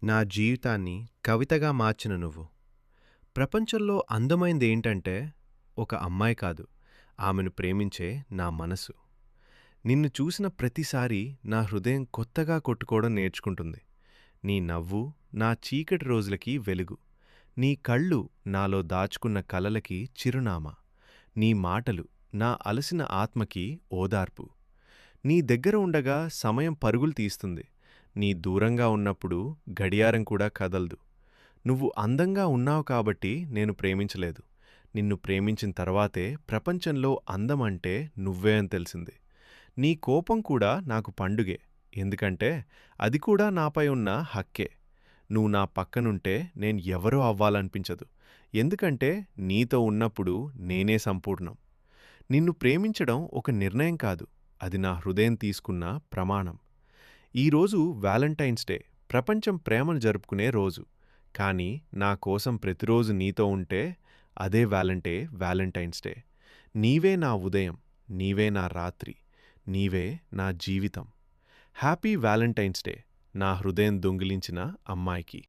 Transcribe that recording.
నా జీవితాన్ని కవితగా మార్చిన నువ్వు. ప్రపంచంలో అందమైందేంటంటే, ఒక అమ్మాయి కాదు, ఆమెను ప్రేమించే నా మనసు. నిన్ను చూసిన ప్రతిసారీ నా హృదయం కొత్తగా కొట్టుకోవడం నేర్చుకుంటుంది. నీ నవ్వు నా చీకటి రోజులకి వెలుగు. నీ కళ్ళు నాలో దాచుకున్న కలలకి చిరునామా. నీ మాటలు నా అలసిన ఆత్మకి ఓదార్పు. నీ దగ్గర ఉండగా సమయం పరుగులు తీస్తుంది. నీ దూరంగా ఉన్నప్పుడు గడియారం కూడా కదలదు. నువ్వు అందంగా ఉన్నావు కాబట్టి నేను ప్రేమించలేదు. నిన్ను ప్రేమించిన తర్వాతే ప్రపంచంలో అందమంటే నువ్వే అని తెలిసింది. నీ కోపం కూడా నాకు పండుగే. ఎందుకంటే అది కూడా నాపై ఉన్న హక్కే. నువ్వు నా పక్కనుంటే నేను ఎవరో అవ్వాలనిపించదు. ఎందుకంటే నీతో ఉన్నప్పుడు నేనే సంపూర్ణం. నిన్ను ప్రేమించడం ఒక నిర్ణయం కాదు. అది నా హృదయం తీసుకున్న ప్రమాణం. ఈరోజు వ్యాలంటైన్స్ డే, ప్రపంచం ప్రేమను జరుపుకునే రోజు. కానీ నా కోసం ప్రతిరోజు నీతో ఉంటే అదే వ్యాలంటైన్స్ డే. నీవే నా ఉదయం, నీవే నా రాత్రి, నీవే నా జీవితం. హ్యాపీ వ్యాలంటైన్స్ డే, నా హృదయం దొంగిలించిన అమ్మాయికి.